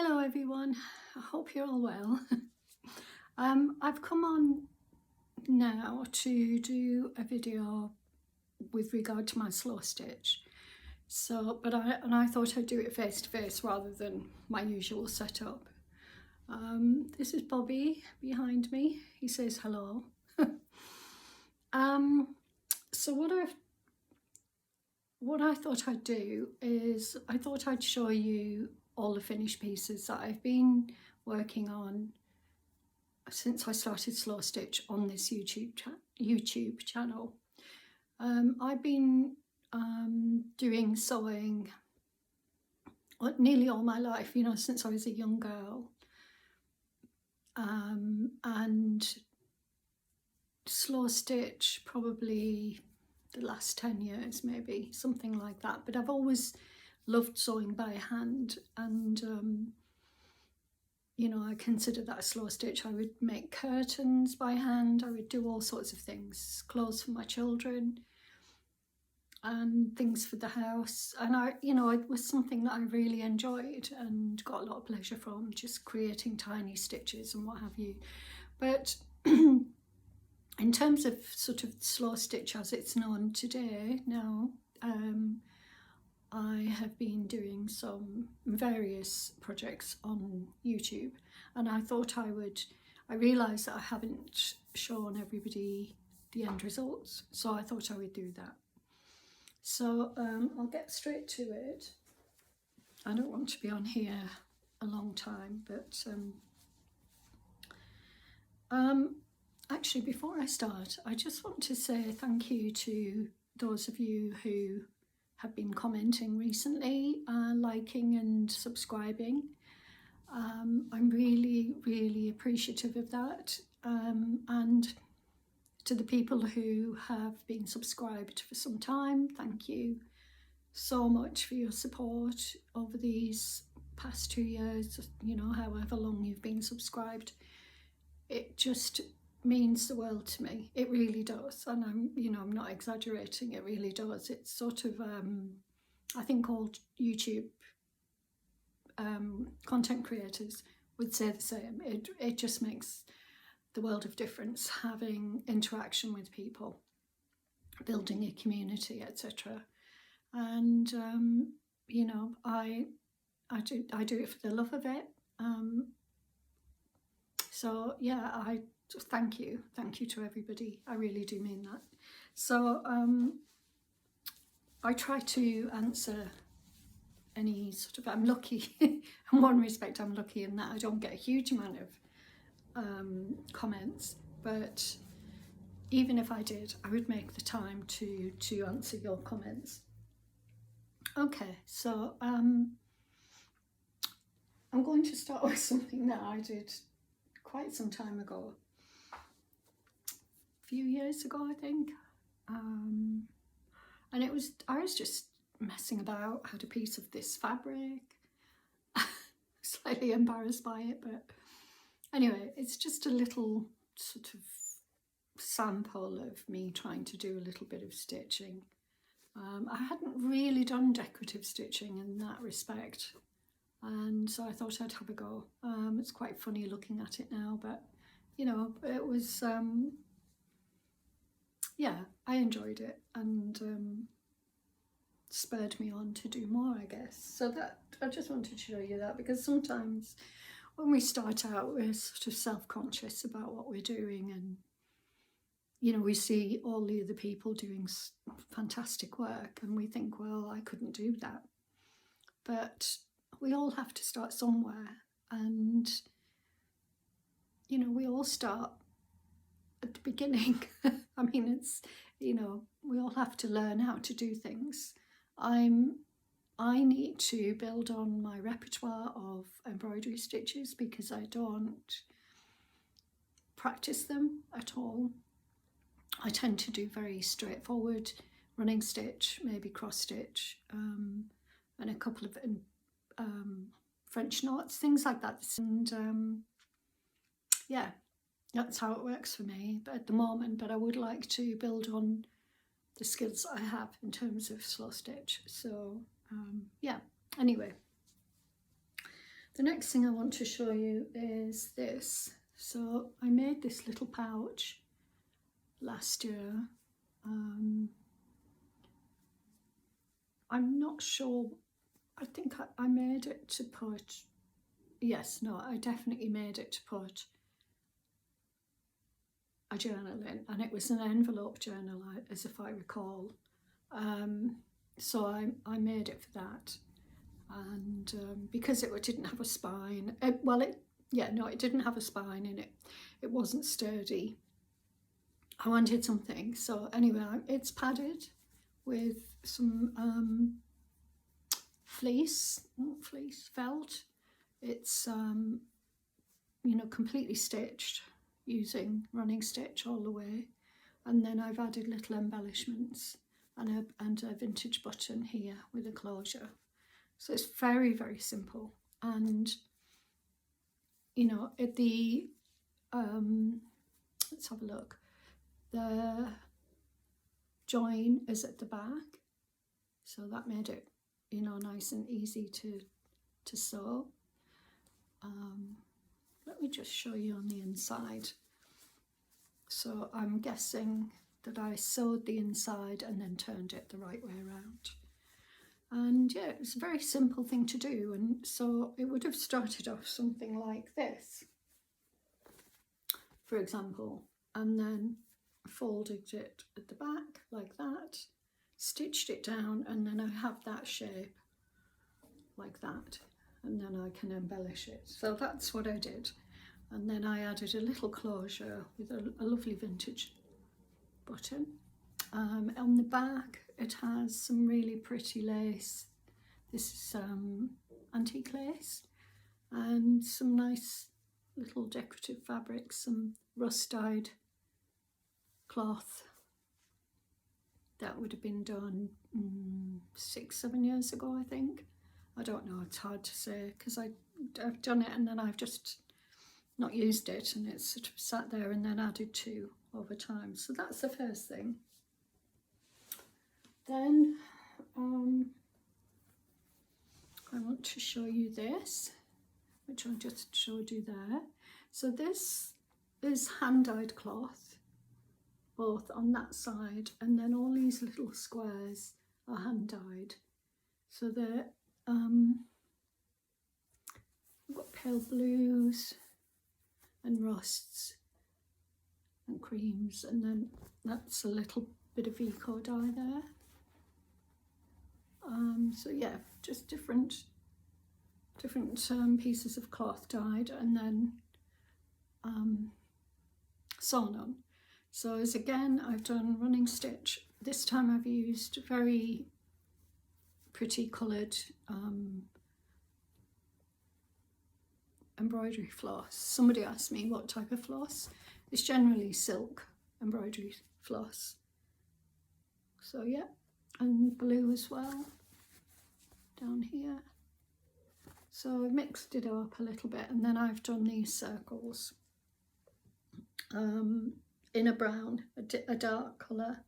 Hello everyone, I hope you're all well. I've come on now to do a video with regard to my slow stitch. I thought I'd do it face to face rather than my usual setup. This is Bobby behind me. He says hello. So what I thought I'd do is I thought I'd show you all the finished pieces that I've been working on since I started slow stitch on this YouTube channel. I've been doing sewing nearly all my life, you know, since I was a young girl, and slow stitch probably the last 10 years, maybe something like that. But I've always loved sewing by hand, and you know, I consider that a slow stitch. I would make curtains by hand, I would do all sorts of things, clothes for my children and things for the house, and it was something that I really enjoyed and got a lot of pleasure from, just creating tiny stitches and what have you. But in terms of sort of slow stitch as it's known today now, I have been doing some various projects on YouTube, and I thought I realised that I haven't shown everybody the end results, so I thought I would do that. So I'll get straight to it. I don't want to be on here a long time, but actually before I start, I just want to say thank you to those of you who have been commenting recently, liking and subscribing. I'm really appreciative of that, and to the people who have been subscribed for some time, thank you so much for your support over these past 2 years, you know, however long you've been subscribed. It just means the world to me, it really does, and I'm not exaggerating, it really does. It's sort of I think all YouTube content creators would say the same. It just makes the world of difference, having interaction with people, building a community, etc. And you know, I do it for the love of it. So yeah, I thank you to everybody, I really do mean that. So I try to answer any sort of, I'm lucky in one respect, I'm lucky in that I don't get a huge amount of comments, but even if I did, I would make the time to answer your comments. Okay, so I'm going to start with something that I did quite some time ago, a few years ago I think, and I was just messing about, had a piece of this fabric, slightly embarrassed by it, but anyway, it's just a little sort of sample of me trying to do a little bit of stitching. I hadn't really done decorative stitching in that respect, and so I thought I'd have a go. It's quite funny looking at it now, but you know, it was yeah, I enjoyed it, and spurred me on to do more, I guess. So that I just wanted to show you that, because sometimes when we start out, we're sort of self-conscious about what we're doing, and you know, we see all the other people doing fantastic work and we think, well, I couldn't do that. But we all have to start somewhere, and you know, we all start at the beginning. I mean, it's, you know, we all have to learn how to do things. I need to build on my repertoire of embroidery stitches because I don't practice them at all. I tend to do very straightforward running stitch, maybe cross stitch, and a couple of French knots, things like that. And yeah, that's how it works for me at the moment, but I would like to build on the skills I have in terms of slow stitch. So yeah, anyway, The next thing I want to show you is this. So I made this little pouch last year. I'm not sure, I think I made it to put, yes, no, I definitely made it to put a journal in, and it was an envelope journal, as if I recall. So I made it for that, and because it didn't have a spine, it didn't have a spine in it. It wasn't sturdy. I wanted something. So anyway, it's padded with some felt. It's completely stitched using running stitch all the way, and then I've added little embellishments and a vintage button here with a closure. So it's very, very simple. And at the let's have a look. The join is at the back, so that made it nice and easy to sew. Let me just show you on the inside. So I'm guessing that I sewed the inside and then turned it the right way around. And yeah, it's a very simple thing to do, and so it would have started off something like this, for example, and then folded it at the back like that, stitched it down, and then I have that shape like that, and then I can embellish it. So that's what I did. And then I added a little closure with a lovely vintage button. On the back it has some really pretty lace. This is antique lace, and some nice little decorative fabrics, some rust-dyed cloth that would have been done 6-7 years ago, I think. I don't know, it's hard to say, because I've done it and then I've just not used it, and it's sort of sat there and then added to over time. So that's the first thing. Then I want to show you this, which I just showed you there. So this is hand-dyed cloth, both on that side, and then all these little squares are hand-dyed. So they're I've got pale blues and rusts and creams, and then that's a little bit of eco dye there. So yeah, just different pieces of cloth dyed and then sewn on. So as again, I've done running stitch. This time I've used very pretty coloured embroidery floss. Somebody asked me what type of floss. It's generally silk embroidery floss. So yeah, and blue as well down here. So I mixed it up a little bit, and then I've done these circles in a brown, a dark colour,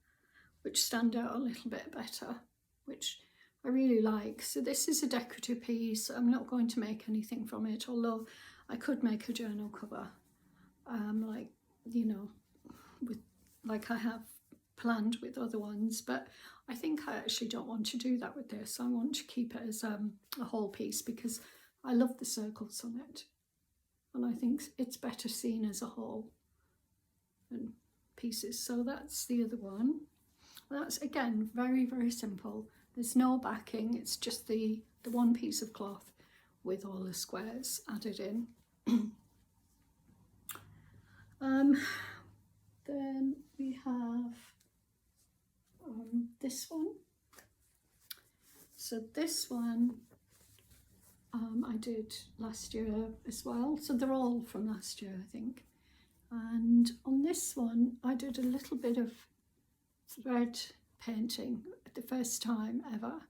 which stand out a little bit better, which I really like. So this is a decorative piece. I'm not going to make anything from it, although I could make a journal cover, like I have planned with other ones, but I think I actually don't want to do that with this. I want to keep it as a whole piece, because I love the circles on it, and I think it's better seen as a whole than pieces. So that's the other one. That's again very, very simple. There's no backing, it's just the one piece of cloth with all the squares added in. Then we have this one. So this one I did last year as well. So they're all from last year, I think. And on this one, I did a little bit of thread painting the first time ever.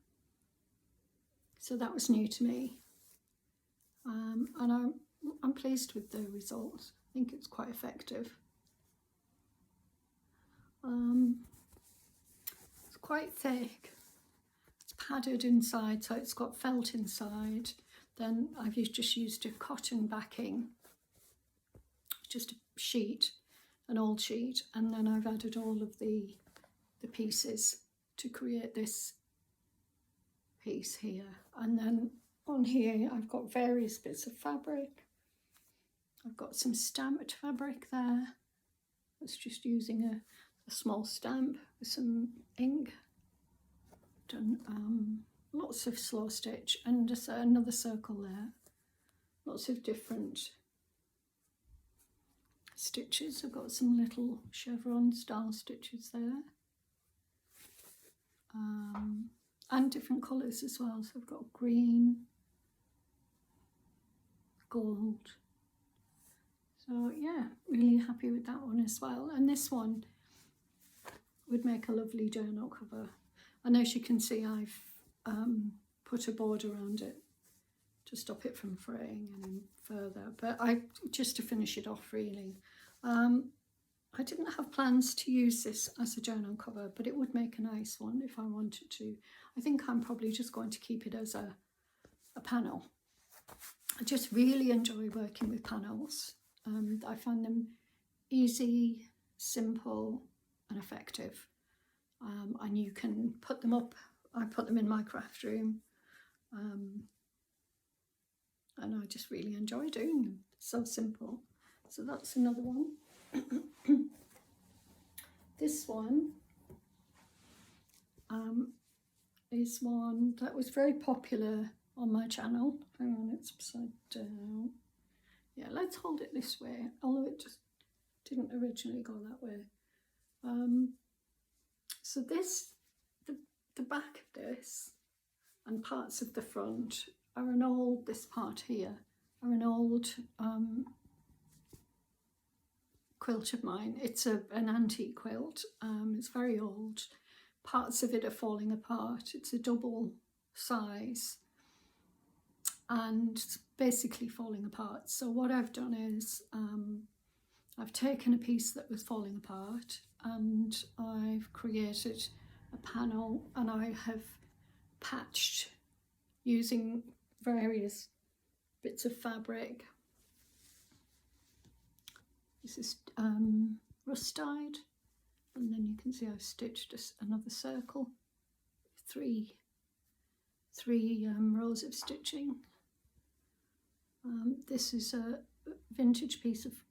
So that was new to me. And I'm pleased with the results. I think it's quite effective. It's quite thick. It's padded inside, so it's got felt inside. Then I've just used a cotton backing, just a sheet, an old sheet, and then I've added all of the pieces to create this piece here. And then on here I've got various bits of fabric. I've got some stamped fabric there. It's just using a small stamp with some ink. Done lots of slow stitch, and just another circle there. Lots of different stitches. I've got some little chevron style stitches there. And different colours as well. So I've got green, gold. So yeah, really happy with that one as well. And this one would make a lovely journal cover. And as you can see, I've put a border around it to stop it from fraying any further. But just to finish it off really. I didn't have plans to use this as a journal cover, but it would make a nice one if I wanted to. I think I'm probably just going to keep it as a panel. I just really enjoy working with panels. I find them easy, simple and effective. And you can put them up. I put them in my craft room. And I just really enjoy doing them. So simple. So that's another one. This one is one that was very popular on my channel. Hang on, it's upside down. Yeah, let's hold it this way, although it just didn't originally go that way. So this, the back of this and parts of the front are an old, this part here, are an old quilt of mine. It's an antique quilt. It's very old. Parts of it are falling apart. It's a double size and it's basically falling apart. So what I've done is I've taken a piece that was falling apart and I've created a panel, and I have patched using various bits of fabric. This is rust dyed, and then you can see I've stitched another circle, three rows of stitching. This is a vintage piece of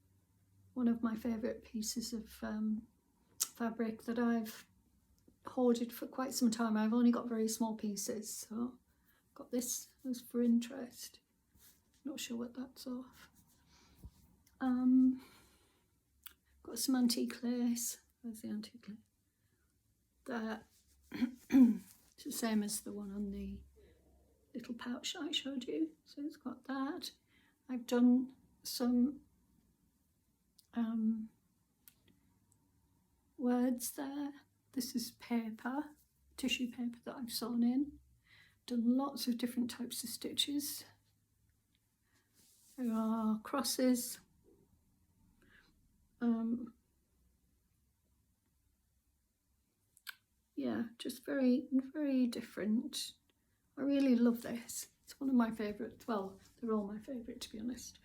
one of my favourite pieces of fabric that I've hoarded for quite some time. I've only got very small pieces, so got this as for interest. Not sure what that's of. Got some antique lace. Where's the antique lace? That it's the same as the one on the little pouch I showed you. So it's got that. I've done some words there. This is paper, tissue paper that I've sewn in. Done lots of different types of stitches. There are crosses. Yeah, just very, very different. I really love this. It's one of my favourites. Well, they're all my favourite, to be honest.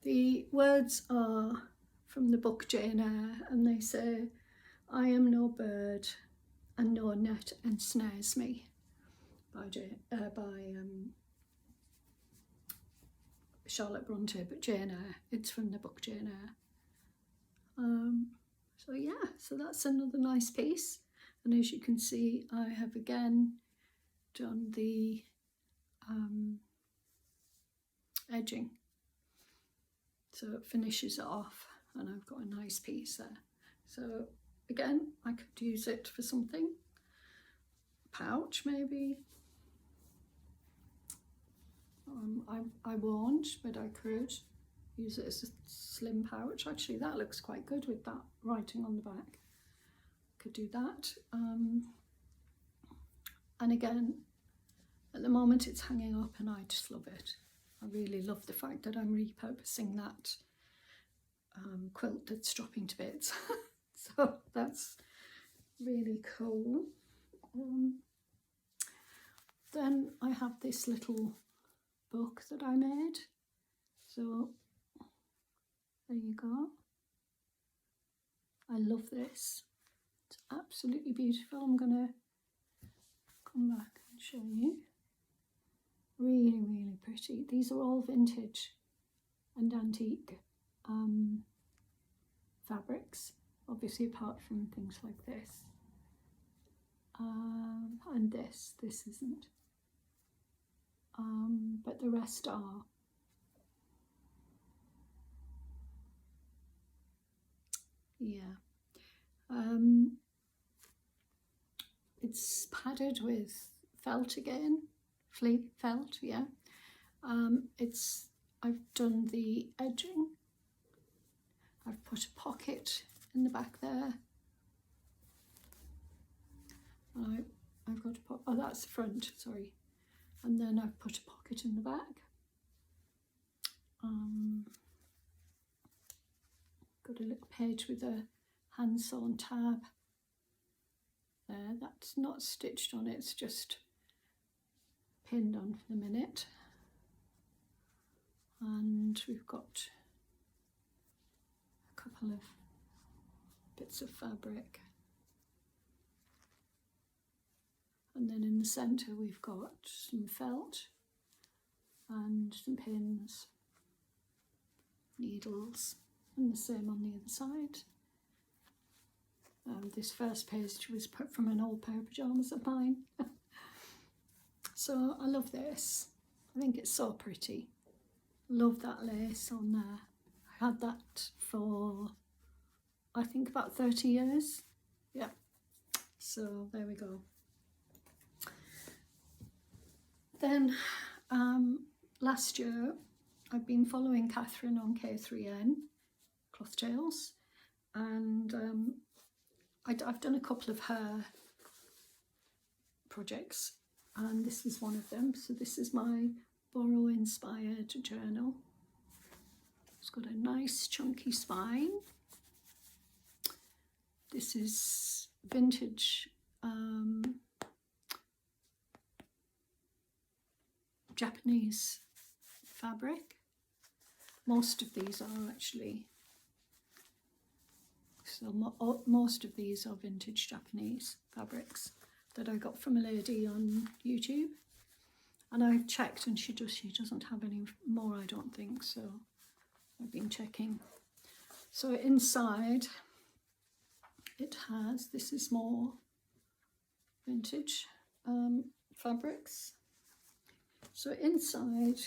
The words are from the book Jane Eyre, and they say, "I am no bird, and no net ensnares me," by Charlotte Bronte, but Jane Eyre. It's from the book Jane Eyre. So yeah, so that's another nice piece. And as you can see, I have again done the edging. So it finishes it off, and I've got a nice piece there. So again, I could use it for something. Pouch maybe. I won't, but I could use it as a slim pouch. Actually, that looks quite good with that writing on the back. Could do that. And again, at the moment it's hanging up and I just love it. I really love the fact that I'm repurposing that quilt that's dropping to bits. So that's really cool. Then I have this little book that I made. So there you go. I love this. It's absolutely beautiful. I'm gonna come back and show you. Really, really pretty. These are all vintage and antique fabrics, obviously apart from things like this. And this isn't. But the rest are. Yeah. It's padded with felt again, flea felt, yeah. I've done the edging. I've put a pocket in the back there. I've got a oh, that's the front, sorry. And then I've put a pocket in the back. Got a little page with a hand sewn tab there. That's not stitched on, it's just pinned on for the minute. And we've got a couple of bits of fabric. And then in the centre we've got some felt and some pins, needles, and the same on the other side. This first page was put from an old pair of pyjamas of mine. So I love this. I think it's so pretty. Love that lace on there. I had that for, I think, about 30 years. Yeah. So there we go. Then last year I've been following Catherine on K3N Cloth Tales, and I've done a couple of her projects, and this is one of them. So this is my Borrow inspired journal. It's got a nice chunky spine. This is vintage Japanese fabric. Most of these are actually, so most of these are vintage Japanese fabrics that I got from a lady on YouTube, and I've checked and she doesn't have any more, I don't think, so I've been checking. So inside it has, this is more vintage fabrics. So inside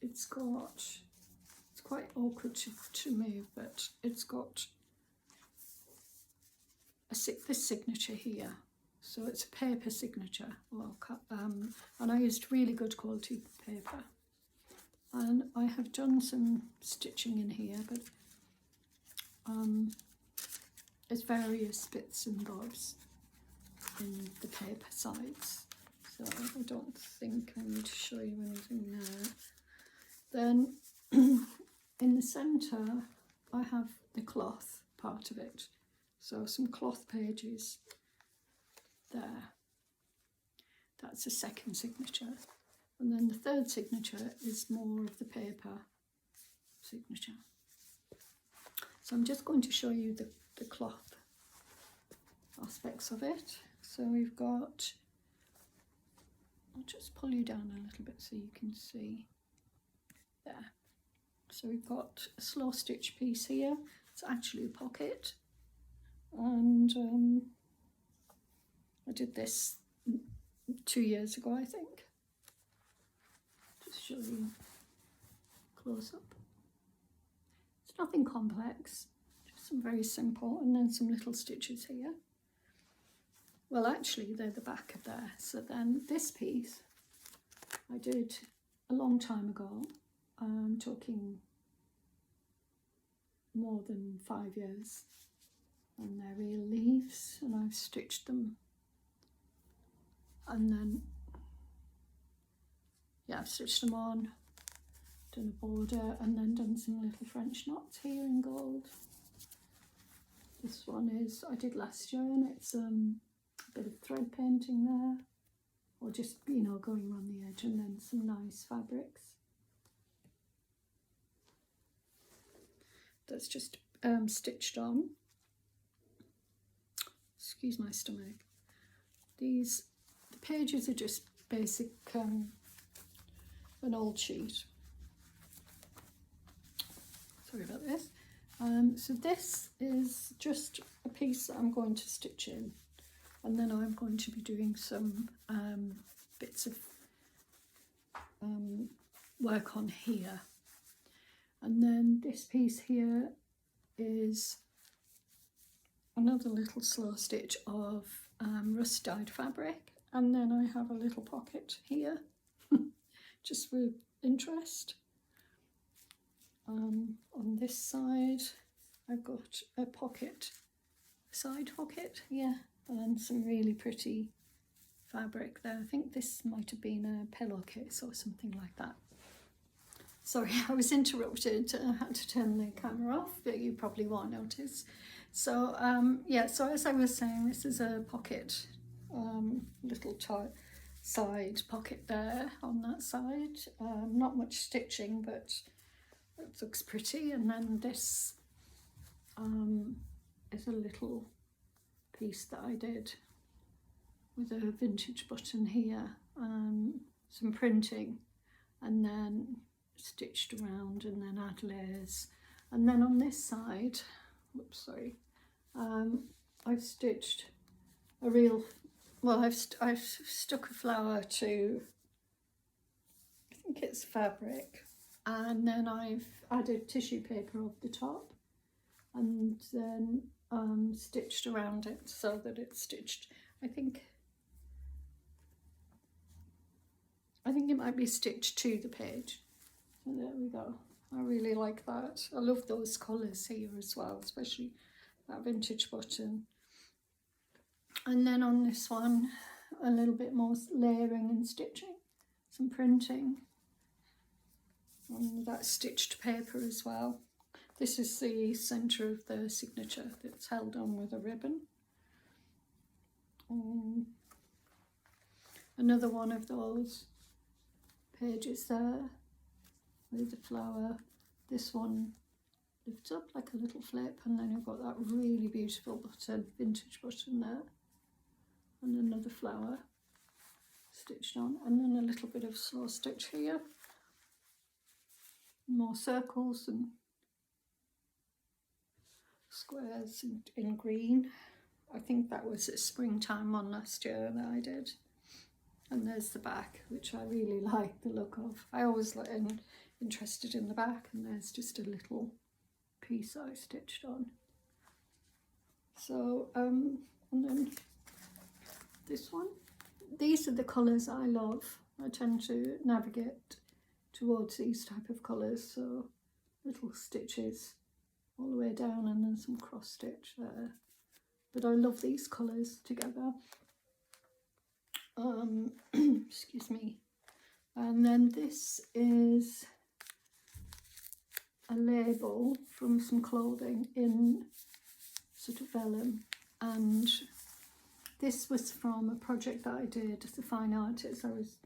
it's quite awkward to move, but it's got this signature here. So it's a paper signature, and I used really good quality paper. And I have done some stitching in here, but there's various bits and bobs in the paper sides. So I don't think I need to show you anything there. Then in the centre I have the cloth part of it. So some cloth pages there. That's the second signature. And then the third signature is more of the paper signature. So I'm just going to show you the cloth aspects of it. So we've got, I'll just pull you down a little bit so you can see there. So we've got a slow stitch piece here. It's actually a pocket, and I did this 2 years ago, I think. Just show you close up. It's nothing complex, just some very simple, and then some little stitches here. Well, actually they're the back of there. So then this piece I did a long time ago. I'm talking more than 5 years, and they're real leaves, and I've stitched them, and then I've stitched them on, done a border, and then done some little French knots here in gold. This one is I did last year, and it's a bit of thread painting there, or just, you know, going around the edge, and then some nice fabrics. that's just stitched on. Excuse my stomach. The pages are just basic, an old sheet. Sorry about this. So this is just a piece that I'm going to stitch in, and then I'm going to be doing some bits of work on here. And then this piece here is another little slow stitch of rust dyed fabric, and then I have a little pocket here just for interest. On this side I've got a pocket, side pocket, yeah, and some really pretty fabric there. I think this might have been a pillowcase or something like that. Sorry, I was interrupted. I had to turn the camera off, but you probably won't notice. So yeah, so as I was saying, this is a pocket, little side pocket there on that side. Not much stitching, but it looks pretty. And then this is a little piece that I did with a vintage button here, some printing, and then stitched around, and then add layers. And then on this side, whoops, sorry, I've stitched a real, well, I've stuck a flower to, I think it's fabric, and then I've added tissue paper over the top, and then stitched around it so that it's stitched, I think it might be stitched to the page. So there we go. I really like that. I love those colours here as well, especially that vintage button. And then on this one, a little bit more layering and stitching, some printing on that stitched paper as well. This is the centre of the signature that's held on with a ribbon. Another one of those pages there with the flower. This one lifts up like a little flip, and then you've got that really beautiful button, vintage button there, and another flower stitched on, and then a little bit of slow stitch here, more circles and squares in green. I think that was a springtime one last year that I did. And there's the back, which I really like the look of. I always like interested in the back, and there's just a little piece I stitched on. So and then this one, these are the colours I love. I tend to navigate towards these type of colours, so little stitches all the way down, and then some cross stitch there. But I love these colours together. Excuse me. And then this is a label from some clothing in sort of vellum, and this was from a project that I did as a fine artist. I was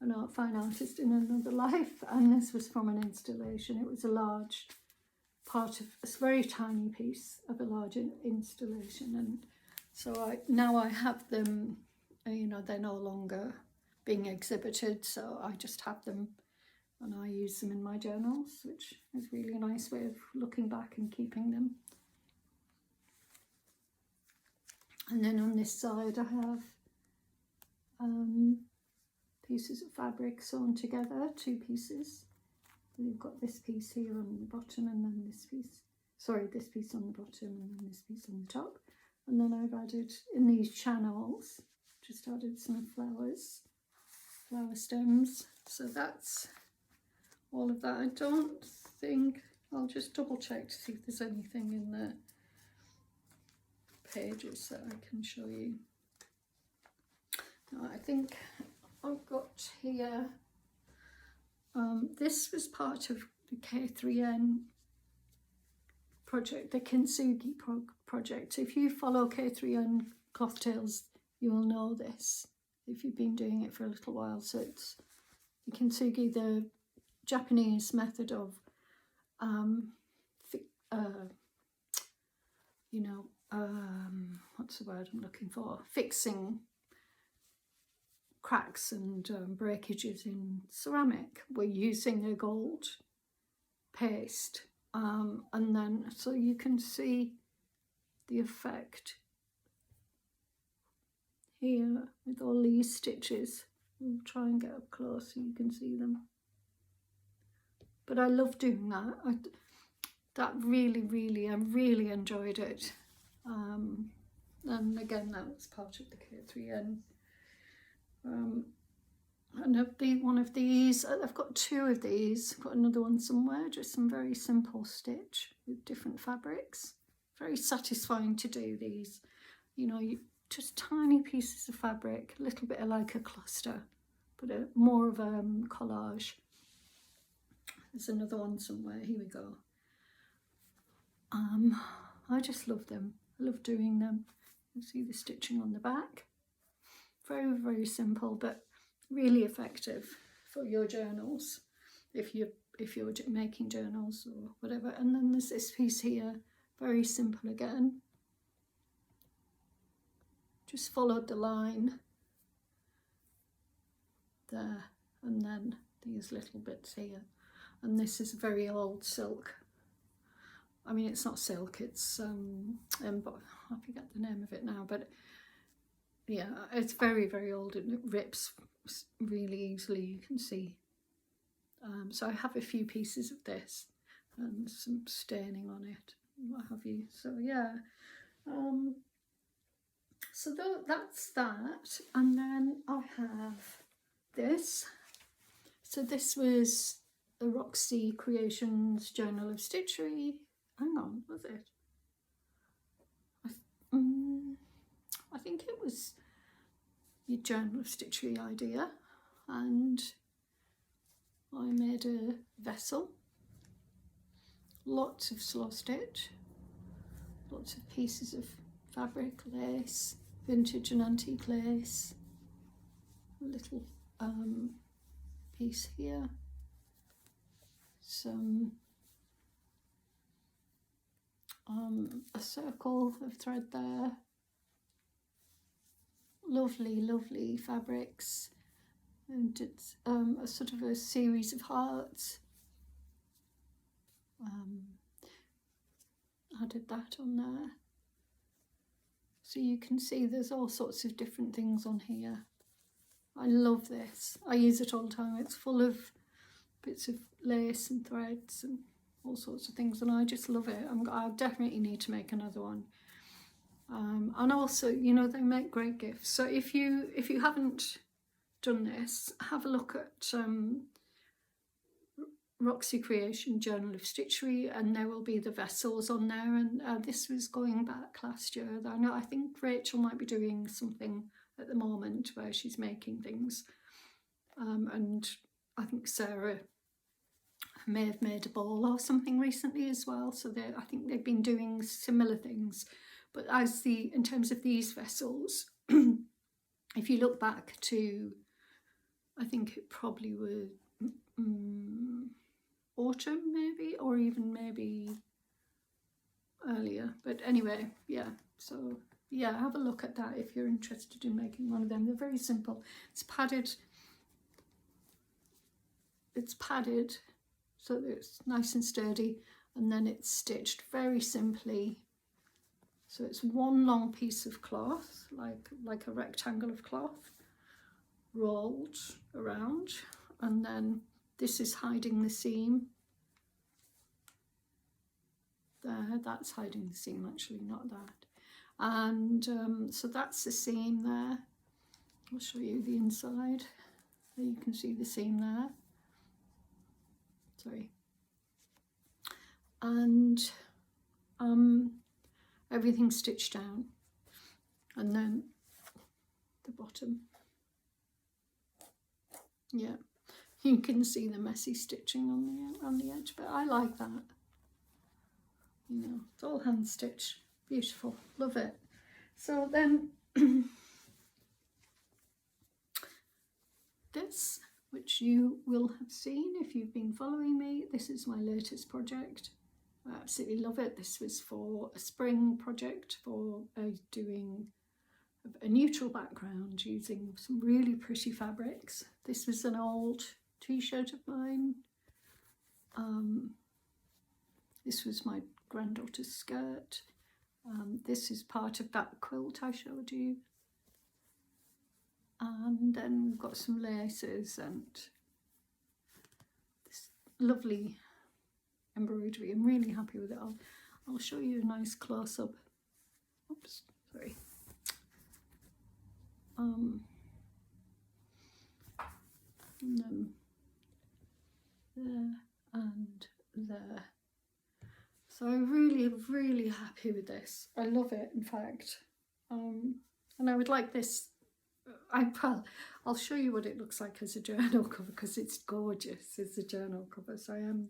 an fine artist in another life, and this was from an installation. It was a large part of a very tiny piece of a large installation, and so now I have them. You know, they're no longer being exhibited, so I just have them and I use them in my journals, which is really a nice way of looking back and keeping them. And then on this side I have pieces of fabric sewn together, two pieces. You've got this piece here on the bottom, and then this piece, sorry, this piece on the bottom, and then this piece on the top. And then I've added in these channels, just added some flowers, flower stems. So that's all of that. I don't think, I'll just double check to see if there's anything in the pages that I can show you. No, I think I've got here, this was part of the K3N project, the Kintsugi project. If you follow K3N Cloth Tales, you will know this if you've been doing it for a little while. So it's the Kintsugi, the Japanese method of you know, what's the word I'm looking for? Fixing cracks and breakages in ceramic. We're using a gold paste, and then so you can see the effect here with all these stitches. I'll try and get up close so you can see them. But I love doing that. I really enjoyed it. And again, that was part of the K3N. And one of these, I've got two of these. I've got another one somewhere, just some very simple stitch with different fabrics. Very satisfying to do these. You know, just tiny pieces of fabric, a little bit like a cluster, but more of a collage. There's another one somewhere, here we go. I just love them. I love doing them. You see the stitching on the back. Very simple, but really effective for your journals, if you're making journals or whatever. And then there's this piece here, very simple again. Just followed the line there, and then these little bits here. And this is very old silk. I mean, it's not silk, it's but I forget the name of it now, but yeah, it's very old and it rips really easily, you can see. So I have a few pieces of this and some staining on it, what have you. So yeah, so that's that. And then I have this. So this was the Roxy Creations Journal of Stitchery. Hang on, was it? I think it was your Journal of Stitchery idea, and I made a vessel, lots of slow stitch, lots of pieces of fabric, lace, vintage and antique lace, a little piece here, some a circle of thread there, lovely fabrics, and it's a sort of a series of hearts. Added that on there, so you can see there's all sorts of different things on here. I love this. I use it all the time. It's full of bits of lace and threads and all sorts of things, and I just love it. I definitely need to make another one. And also, you know, they make great gifts. So if you haven't done this, have a look at Roxy Creation Journal of Stitchery, and there will be the vessels on there. And this was going back last year. I think Rachel might be doing something at the moment where she's making things, and I think Sarah may have made a ball or something recently as well. So I think they've been doing similar things. But in terms of these vessels, if you look back to, I think it probably was autumn maybe, or even maybe earlier. But anyway, yeah, so yeah, have a look at that if you're interested in making one of them. They're very simple. It's padded, so that it's nice and sturdy, and then it's stitched very simply. So it's one long piece of cloth, like a rectangle of cloth, rolled around, and then this is hiding the seam. There, that's hiding the seam actually, not that. And so that's the seam there. I'll show you the inside. There you can see the seam there. Sorry. And everything's stitched down, and then the bottom, yeah, you can see the messy stitching on the edge, but I like that. You know, it's all hand stitch, beautiful, love it. So then this, which you will have seen if you've been following me, this is my latest project. I absolutely love it. This was for a spring project for doing a neutral background using some really pretty fabrics. This was an old t-shirt of mine. This was my granddaughter's skirt. This is part of that quilt I showed you. And then we've got some laces and this lovely embroidery. I'm really happy with it. I'll show you a nice close-up. Oops, sorry. And then there and there. So I'm really happy with this. I love it, in fact. And I would like this. I'll show you what it looks like as a journal cover, because it's gorgeous as a journal cover. So I am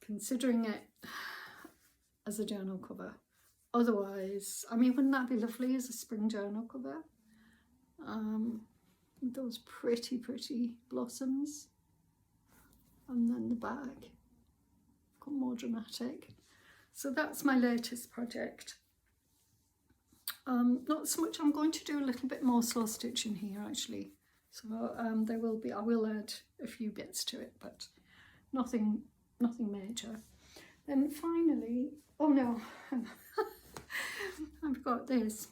considering it as a journal cover. Otherwise, I mean, wouldn't that be lovely as a spring journal cover? Those pretty blossoms, and then the back got more dramatic. So that's my latest project. Not so much. I'm going to do a little bit more slow stitching here actually. So there will be. I will add a few bits to it, but nothing major. Then finally, oh no, I've got this.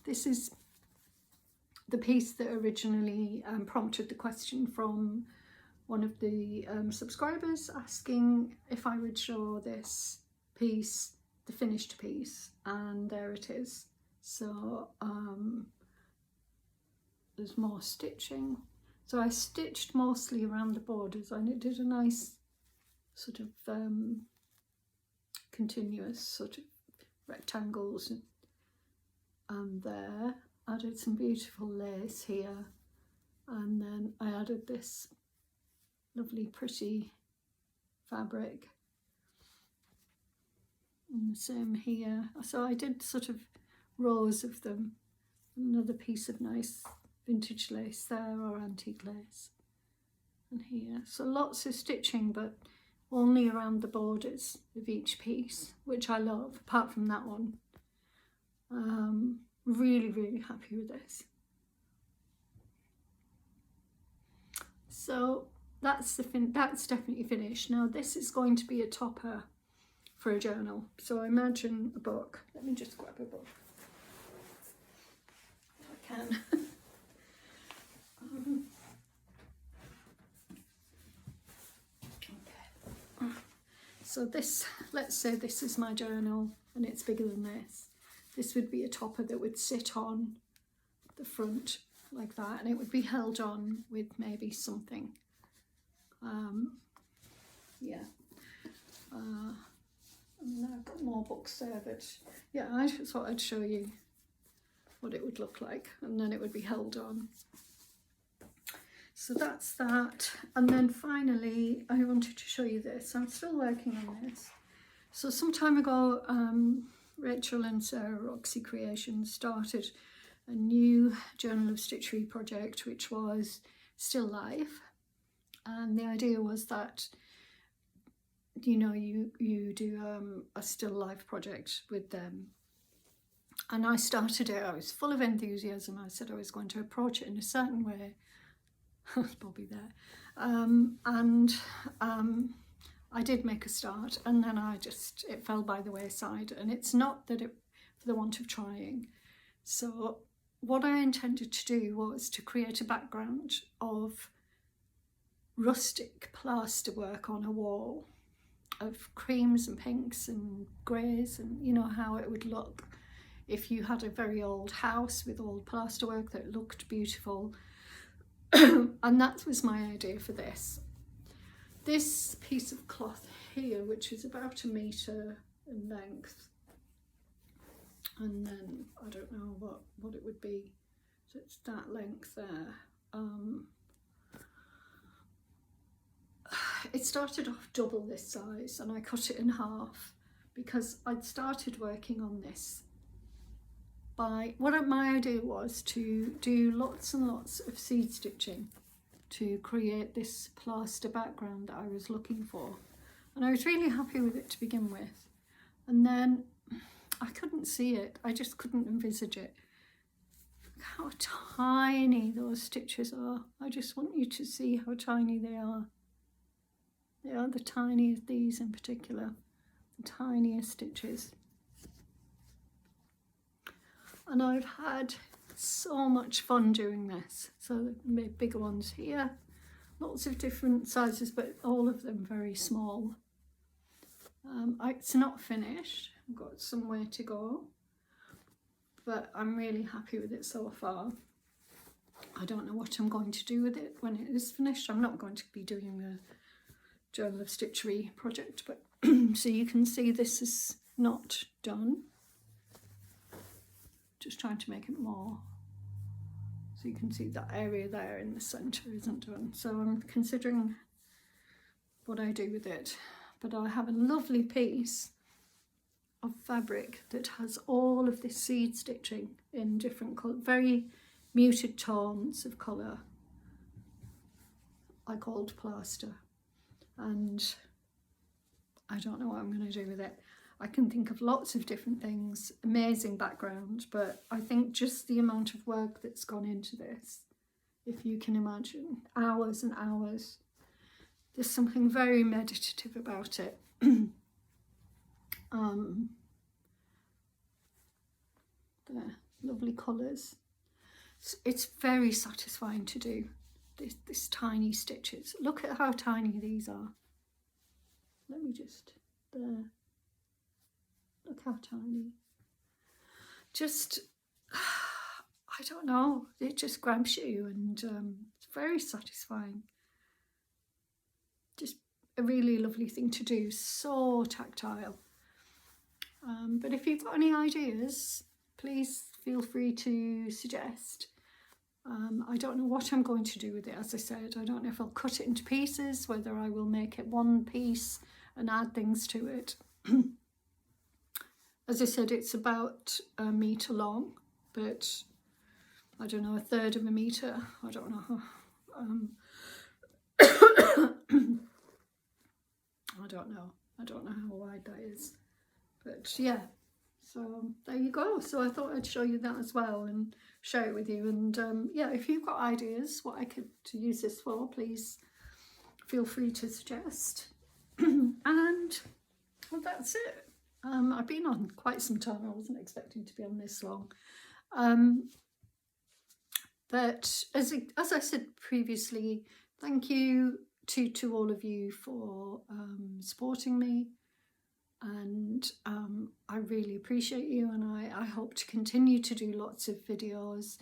This is the piece that originally prompted the question from one of the subscribers asking if I would show this piece, the finished piece, and there it is. So there's more stitching. So I stitched mostly around the borders, and it did a nice sort of continuous sort of rectangles and there. Added some beautiful lace here, and then I added this lovely pretty fabric, and the same here. So I did sort of rows of them. Another piece of nice vintage lace there, or antique lace, and here. So lots of stitching, but only around the borders of each piece, which I love, apart from that one. Really happy with this. So that's definitely finished. Now this is going to be a topper for a journal. So I imagine a book. Let me just grab a book if I can. Okay. So this, let's say this is my journal and it's bigger than this. This would be a topper that would sit on the front like that, and it would be held on with maybe something. Yeah. And then I've got more books there, but yeah, I just thought I'd show you what it would look like, and then it would be held on. So that's that. And then finally, I wanted to show you this. I'm still working on this. So some time ago, Rachel and Sarah Roxy Creations started a new Journal of Stitchery project, which was Still Life. And the idea was that, you know, you do a still life project with them. And I started it, I was full of enthusiasm. I said I was going to approach it in a certain way. Bobby there. I did make a start, and then it fell by the wayside, and it's not that it for the want of trying. So what I intended to do was to create a background of rustic plaster work on a wall of creams and pinks and greys, and you know how it would look if you had a very old house with old plasterwork that looked beautiful. And that was my idea for this. This piece of cloth here, which is about 1 metre in length, and then I don't know what it would be, so it's that length there. It started off double this size, and I cut it in half because I'd started working on this by, my idea was to do lots and lots of seed stitching to create this plaster background that I was looking for. and I was really happy with it to begin with, and then I couldn't see it. I just couldn't envisage it. Look how tiny those stitches are. I just want you to see how tiny they are. They are the tiniest, these in particular, the tiniest stitches. And I've had so much fun doing this. So the bigger ones here, lots of different sizes, but all of them very small. It's not finished. I've got some way to go, but I'm really happy with it so far. I don't know what I'm going to do with it when it is finished. I'm not going to be doing the Journal of Stitchery project, but so you can see this is not done. Just trying to make it more, so you can see that area there in the centre isn't done. So I'm considering what I do with it. But I have a lovely piece of fabric that has all of this seed stitching in different colour, very muted tones of colour, like old plaster. And I don't know what I'm going to do with it. I can think of lots of different things, amazing background, but I think just the amount of work that's gone into this, if you can imagine, hours and hours, there's something very meditative about it. There, lovely colours. It's very satisfying to do this tiny stitches. Look at how tiny these are. Let me just, there. Look how tiny. Just, I don't know, it just grabs you, and it's very satisfying. Just a really lovely thing to do, so tactile. But if you've got any ideas, please feel free to suggest. I don't know what I'm going to do with it, as I said. I don't know if I'll cut it into pieces, whether I will make it one piece and add things to it. As I said, it's about a metre long, but I don't know, 1/3 of a metre. I don't know. I don't know how wide that is. But yeah, so there you go. So I thought I'd show you that as well and share it with you. And yeah, if you've got ideas what I could use this for, please feel free to suggest. And well, that's it. I've been on quite some time. I wasn't expecting to be on this long. But as I said previously, thank you to all of you for supporting me. And I really appreciate you, and I hope to continue to do lots of videos.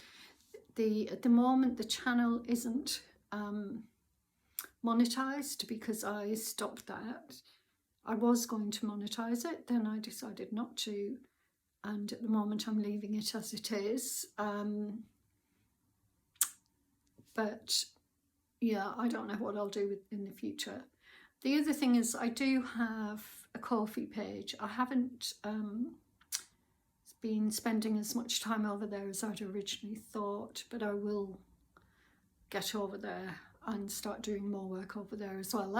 At the moment, the channel isn't monetized because I stopped that. I was going to monetize it, then I decided not to, and at the moment I'm leaving it as it is. But yeah, I don't know what I'll do in the future. The other thing is I do have a Ko-fi page. I haven't been spending as much time over there as I'd originally thought, but I will get over there and start doing more work over there as well.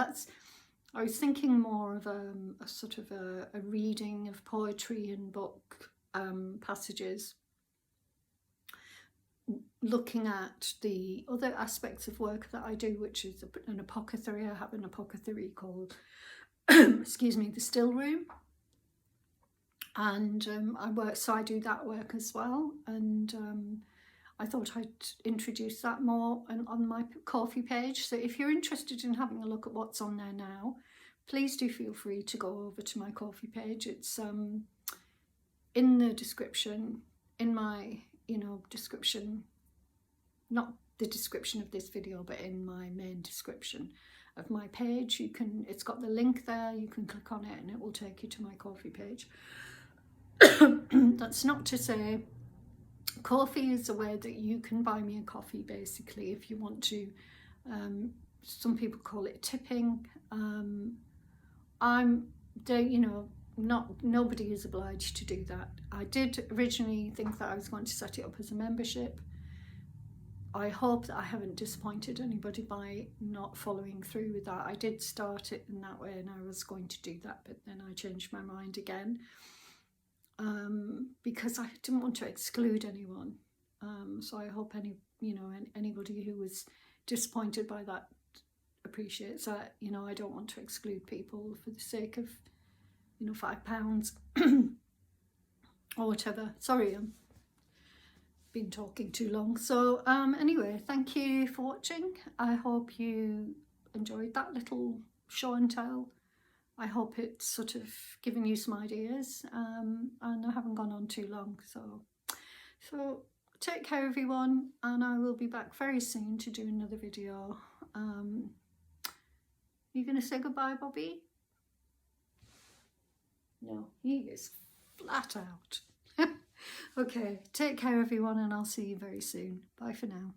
I was thinking more of a sort of a reading of poetry and book passages, looking at the other aspects of work that I do, which is an apothecary. I have an apothecary called, excuse me, the Still Room, and I do that work as well. And I thought I'd introduce that more on my Ko-fi page. So if you're interested in having a look at what's on there now, please do feel free to go over to my Ko-fi page. It's in the description, in my description, not the description of this video, but in my main description of my page. It's got the link there, you can click on it and it will take you to my Ko-fi page. That's not to say, Ko-fi is a way that you can buy me a coffee, basically, if you want to. Some people call it tipping. Nobody is obliged to do that. I did originally think that I was going to set it up as a membership. I hope that I haven't disappointed anybody by not following through with that. I did start it in that way and I was going to do that, but then I changed my mind again, because I didn't want to exclude anyone. So I hope anybody who was disappointed by that appreciates that. I don't want to exclude people for the sake of £5 or whatever. Sorry, I'm been talking too long. So anyway, thank you for watching. I hope you enjoyed that little show and tell. I hope it's sort of given you some ideas, and I haven't gone on too long. So take care everyone, and I will be back very soon to do another video. You gonna say goodbye, Bobby? No, he is flat out. Okay, take care everyone, and I'll see you very soon. Bye for now.